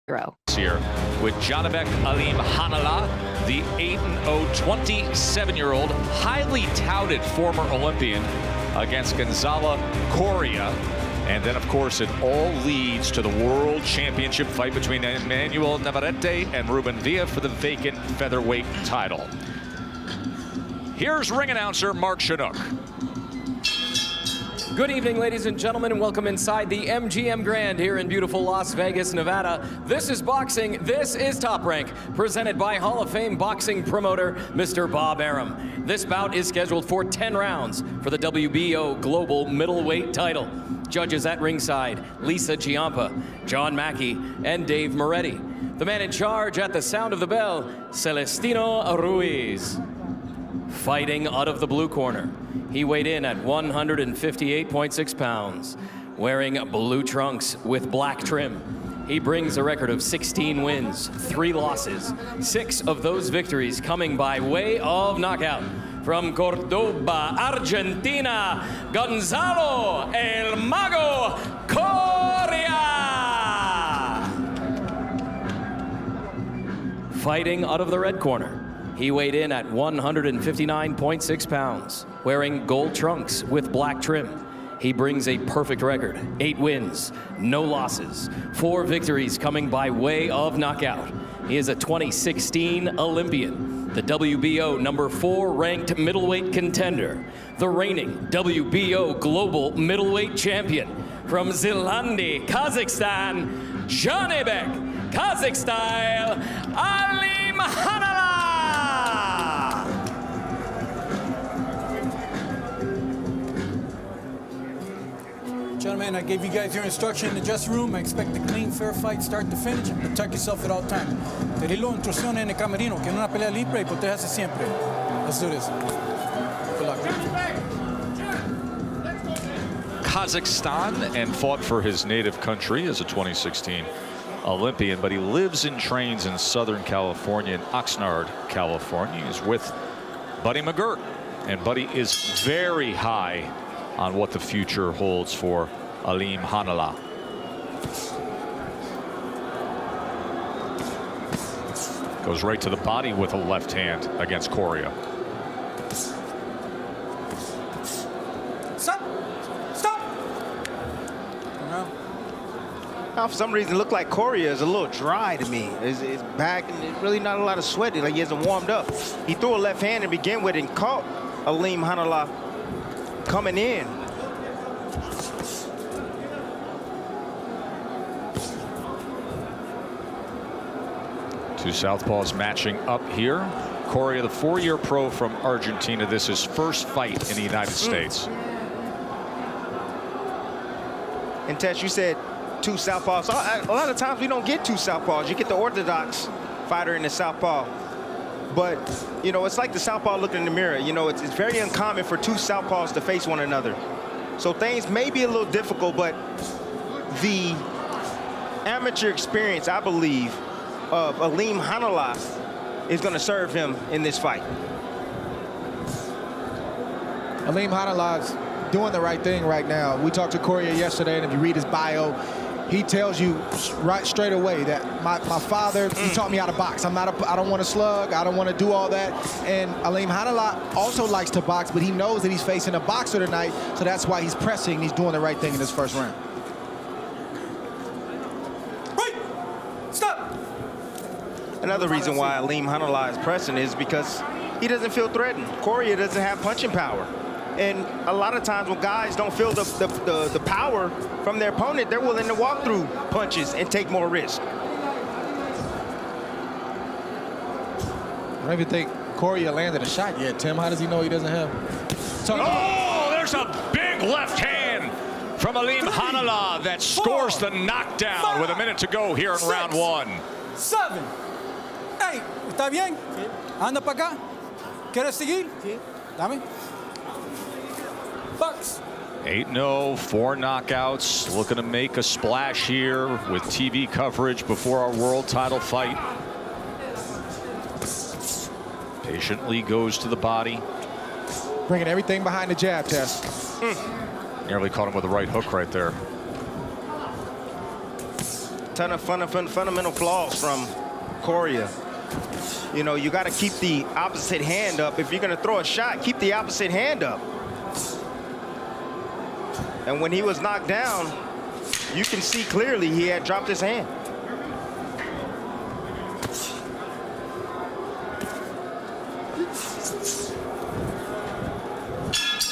Here with Janibek Alimkhanuly, the 8-0 27-year-old, highly touted former Olympian against Gonzalo Coria. And then, of course, it all leads to the world championship fight between Emmanuel Navarrete and Ruben Villa for the vacant featherweight title. Here's ring announcer Mark Chinook. Good evening, ladies and gentlemen, and welcome inside the MGM Grand here in beautiful Las Vegas, Nevada. This is boxing. This is Top Rank, presented by Hall of Fame boxing promoter Mr. Bob Arum. This bout is scheduled for 10 rounds for the WBO Global middleweight title. Judges at ringside, Lisa Giampa, John Mackey, and Dave Moretti. The man in charge at the sound of the bell, Celestino Ruiz. Fighting out of the blue corner, he weighed in at 158.6 pounds, wearing blue trunks with black trim. He brings a record of 16 wins, 3 losses, 6 of those victories coming by way of knockout. From Cordoba, Argentina, Gonzalo El Mago Coria. Fighting out of the red corner, he weighed in at 159.6 pounds, wearing gold trunks with black trim. He brings a perfect record, 8 wins, no losses, 4 victories coming by way of knockout. He is a 2016 Olympian, the WBO number 4 ranked middleweight contender, the reigning WBO Global middleweight champion from Zilandi, Kazakhstan, Janibek Alimkhanuly. Gentlemen, I gave you guys your instruction in the dressing room. I expect a clean, fair fight, start to finish, and protect yourself at all times. Te di las instrucciones en el camerino, que en una pelea libre y protéjase siempre. Let's do this. Good luck. Kazakhstan, and fought for his native country as a 2016 Olympian, but he lives and trains in Southern California, in Oxnard, California. He's with Buddy McGirt, and Buddy is very high on what the future holds for Alimkhanuly. Goes right to the body with a left hand against Coria. Stop! Stop! Now, for some reason, it looked like Coria is a little dry to me. His back, and really not a lot of sweating, like he hasn't warmed up. He threw a left hand to begin with and caught Alimkhanuly coming in. Two southpaws matching up here. Coria, the 4-year pro from Argentina. This is his first fight in the United States. And Tess, you said 2 southpaws. A lot of times we don't get 2 southpaws. You get the orthodox fighter in the southpaw. But, you know, it's like the southpaw looking in the mirror. You know, it's very uncommon for 2 southpaws to face one another. So things may be a little difficult, but the amateur experience, I believe, of Alimkhanuly is going to serve him in this fight. Alimkhanuly's doing the right thing right now. We talked to Coria yesterday, and if you read his bio, he tells you right straight away that my father, he taught me how to box. I don't want to slug. I don't want to do all that. And Alimkhanuly also likes to box, but he knows that he's facing a boxer tonight, so that's why he's pressing. He's doing the right thing in this first round. Wait! Stop! Another reason why Alimkhanuly is pressing is because he doesn't feel threatened. Coria doesn't have punching power. And a lot of times when guys don't feel the power from their opponent, they're willing to walk through punches and take more risk. I don't even think Coria landed a shot yet, Tim. How does he know he doesn't have? Oh, there's a big left hand from Alimkhanuly that scores the knockdown with a minute to go here in round 1. 7, 8. ¿Está bien? Anda para acá. ¿Quieres seguir? Dame. Box. 8-0, 4 knockouts, looking to make a splash here with TV coverage before our world title fight. Patiently goes to the body. Bringing everything behind the jab, Tess. Nearly caught him with a right hook right there. ton of fundamental flaws from Coria. You know, you got to keep the opposite hand up. If you're going to throw a shot, keep the opposite hand up. And when he was knocked down, you can see clearly he had dropped his hand.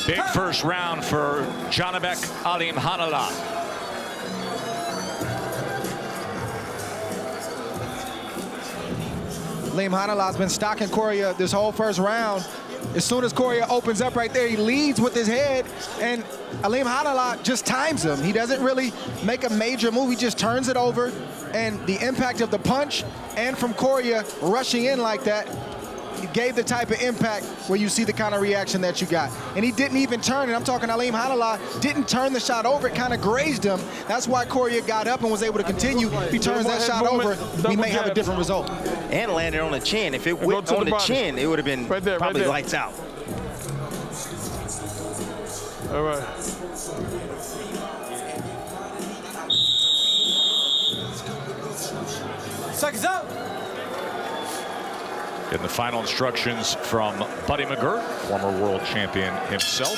Big first round for Janibek Alimkhanuly. Alimkhanuly's been stalking Coria this whole first round. As soon as Coria opens up right there, he leads with his head, and Alimkhanuly just times him. He doesn't really make a major move. He just turns it over, and the impact of the punch and from Coria rushing in like that, it gave the type of impact where you see the kind of reaction that you got. And he didn't even turn it. I'm talking Alimkhanuly didn't turn the shot over. It kind of grazed him. That's why Coria got up and was able to continue. If he turns that shot over, we may have a different result. And landed on the chin. If it went on the chin, it would have been probably lights out. All right. Seconds out. In the final instructions from Buddy McGirt, former world champion himself.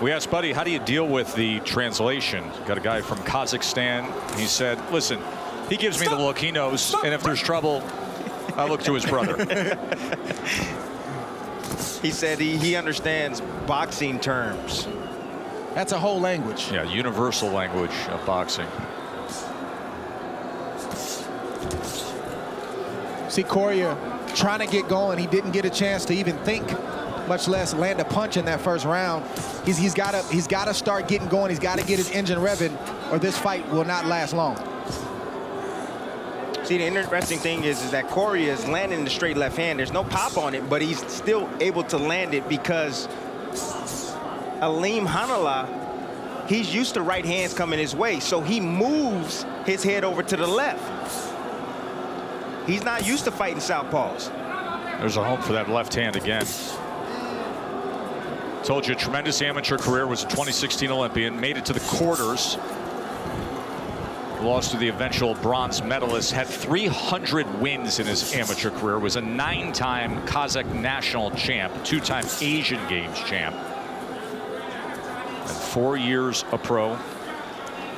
We asked Buddy, how do you deal with the translation? Got a guy from Kazakhstan. He said, listen, he gives me the look, he knows, and if there's trouble, I look to his brother. He said he understands boxing terms. That's a whole language. Yeah, universal language of boxing. See Coria trying to get going. He didn't get a chance to even think, much less land a punch in that first round. He's got to start getting going. He's got to get his engine revving, or this fight will not last long. See, the interesting thing is that Coria is landing the straight left hand. There's no pop on it, but he's still able to land it because Alimkhanuly, he's used to right hands coming his way, so he moves his head over to the left. He's not used to fighting southpaws. There's a home for that left hand again. Told you, tremendous amateur career, was a 2016 Olympian, made it to the quarters. Lost to the eventual bronze medalist, had 300 wins in his amateur career, was a 9-time Kazakh national champ, 2-time Asian Games champ. And 4 years a pro.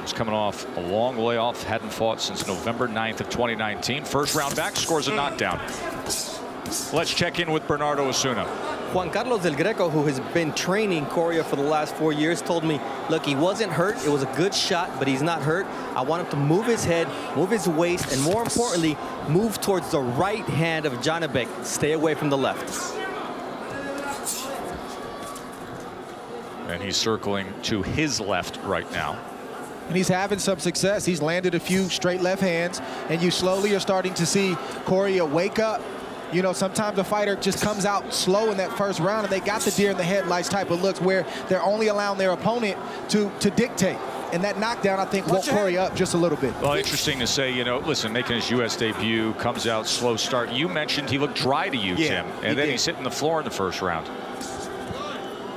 Was coming off a long layoff, hadn't fought since November 9th of 2019. First round back, scores a knockdown. Let's check in with Bernardo Osuna. Juan Carlos Del Greco, who has been training Coria for the last 4 years, told me, look, he wasn't hurt. It was a good shot, but he's not hurt. I want him to move his head, move his waist, and more importantly, move towards the right hand of Janibek. Stay away from the left. And he's circling to his left right now. And he's having some success. He's landed a few straight left hands, and you slowly are starting to see Coria wake up. You know, sometimes a fighter just comes out slow in that first round, and they got the deer in the headlights type of looks where they're only allowing their opponent to dictate. And that knockdown, I think, woke Coria up just a little bit. Well, interesting to say, you know, listen, making his U.S. debut, comes out slow start. You mentioned he looked dry to you, Tim, and then he's hitting the floor in the first round.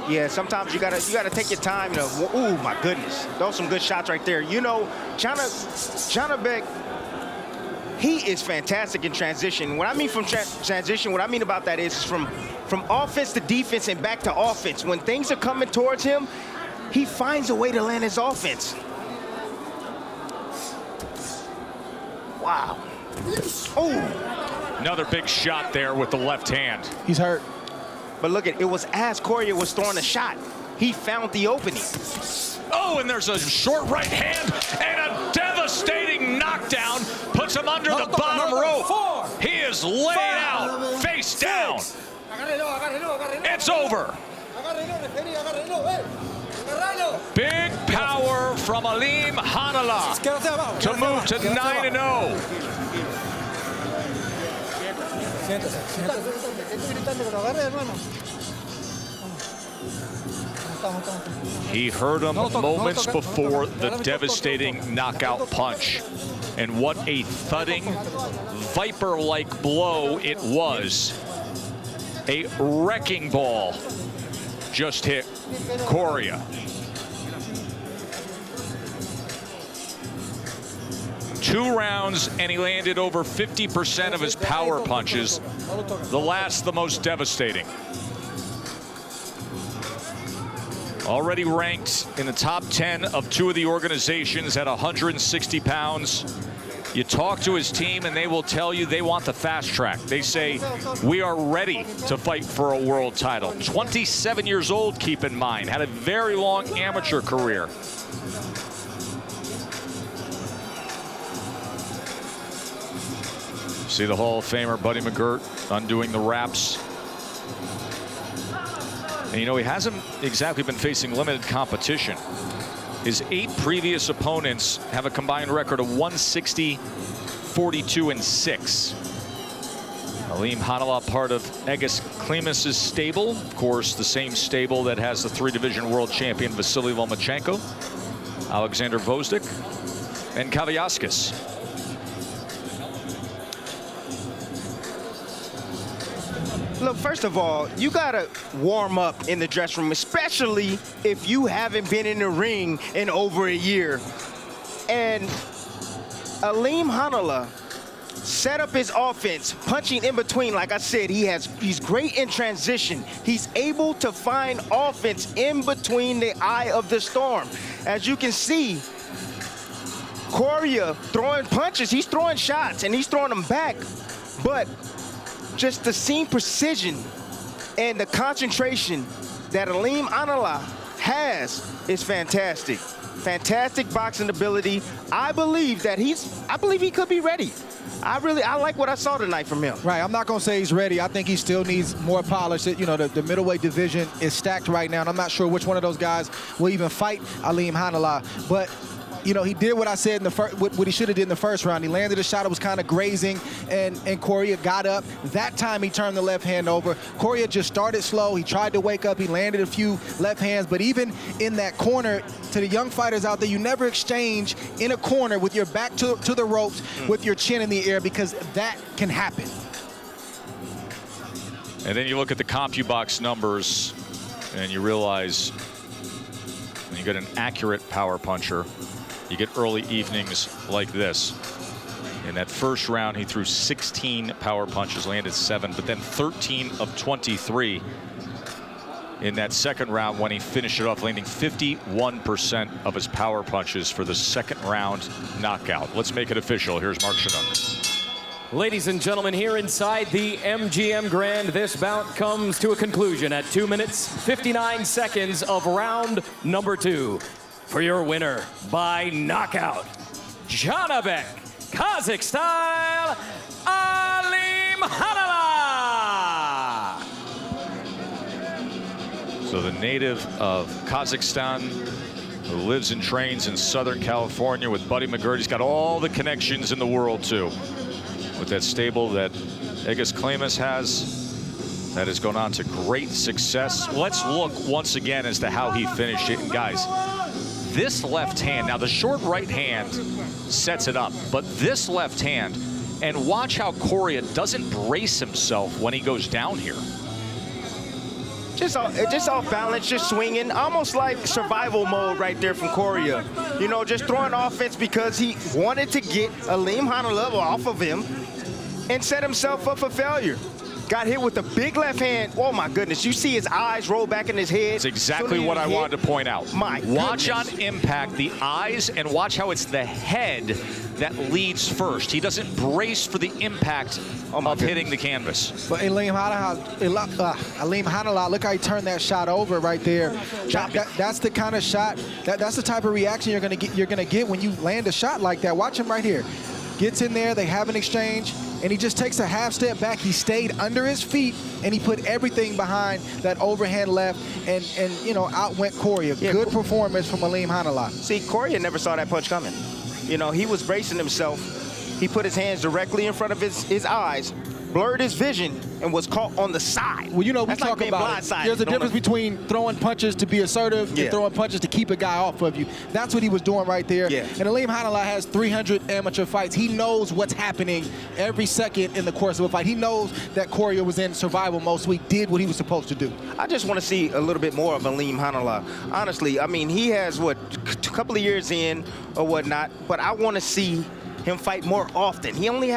Yeah, sometimes you gotta take your time. You know, ooh, my goodness, those some good shots right there. You know, Janibek, he is fantastic in transition. What I mean from transition, what I mean about that is from offense to defense and back to offense. When things are coming towards him, he finds a way to land his offense. Wow. Oh. Another big shot there with the left hand. He's hurt. But look at it, was as Coria was throwing a shot, he found the opening. Oh, and there's a short right hand and a devastating knockdown. Puts him under the bottom rope. He is laid out, face down. It's over. Big power from Alimkhanuly to move to 9-0. He heard him moments before the devastating knockout punch. And what a thudding, viper-like blow it was. A wrecking ball just hit Coria. 2 rounds, and he landed over 50% of his power punches. The last, the most devastating. Already ranked in the top 10 of 2 of the organizations at 160 pounds. You talk to his team and they will tell you they want the fast track. They say, we are ready to fight for a world title. 27 years old, keep in mind, had a very long amateur career. See the Hall of Famer Buddy McGirt undoing the wraps. And you know, he hasn't exactly been facing limited competition. His 8 previous opponents have a combined record of 160, 42, and 6. Aleem Hanallah, part of Egis Klimas's stable. Of course, the same stable that has the 3-division world champion Vasily Lomachenko, Alexander Vozdik, and Kaviaskis. Look, first of all, you gotta warm up in the dressing room, especially if you haven't been in the ring in over a year. And Aleem Hanallah set up his offense, punching in between. Like I said, he's great in transition. He's able to find offense in between the eye of the storm. As you can see, Coria throwing punches, he's throwing shots and he's throwing them back, but just the seam precision and the concentration that Aleem Hanallah has is fantastic. Fantastic boxing ability. I believe he could be ready. I like what I saw tonight from him. Right, I'm not gonna say he's ready. I think he still needs more polish. You know, the middleweight division is stacked right now, and I'm not sure which one of those guys will even fight Aleem Hanallah. But you know, he did what I said in the first, what he should have did in the first round. He landed a shot that was kind of grazing, and Coria got up. That time he turned the left hand over. Coria just started slow. He tried to wake up. He landed a few left hands, but even in that corner, to the young fighters out there, you never exchange in a corner with your back to the ropes with your chin in the air, because that can happen. And then you look at the CompuBox numbers and you realize when you get an accurate power puncher, you get early evenings like this. In that first round, he threw 16 power punches, landed 7, but then 13 of 23 in that second round when he finished it off, landing 51% of his power punches for the second round knockout. Let's make it official. Here's Mark Chinook. Ladies and gentlemen, here inside the MGM Grand, this bout comes to a conclusion at 2 minutes, 59 seconds of round number 2. For your winner by knockout, Janibek, Kazakh style, Aleem Hanallah. So the native of Kazakhstan, who lives and trains in Southern California with Buddy McGirt. He's got all the connections in the world, too, with that stable that Egis Klimas has. That has gone on to great success. Let's look once again as to how he finished it. And guys, this left hand, now the short right hand sets it up, but this left hand, and watch how Coria doesn't brace himself when he goes down here. Just off balance, just swinging, almost like survival mode right there from Coria. You know, just throwing offense because he wanted to get Aleem Hanallah off of him and set himself up for failure. Got hit with a big left hand. Oh my goodness, you see his eyes roll back in his head. That's exactly what I wanted to point out. Watch on impact the eyes, and watch how it's the head that leads first. He doesn't brace for the impact of hitting the canvas. But Aleem Hanallah, look how he turned that shot over right there. That's the kind of shot, that's the type of reaction you're gonna get when you land a shot like that. Watch him right here. Gets in there, they have an exchange, and he just takes a half step back. He stayed under his feet, and he put everything behind that overhand left, and you know, outwent Coria. Yeah, good performance from Aleem Hanallah. See, Coria never saw that punch coming. You know, he was bracing himself. He put his hands directly in front of his eyes, blurred his vision, and was caught on the side. Well, you know, we talk about it. There's a difference between throwing punches to be assertive and throwing punches to keep a guy off of you. That's what he was doing right there. Yeah. And Aleem Hanallah has 300 amateur fights. He knows what's happening every second in the course of a fight. He knows that Coria was in survival mode, so he did what he was supposed to do. I just want to see a little bit more of Aleem Hanallah. Honestly, I mean, he has, what, a couple of years in or whatnot, but I want to see him fight more often. He only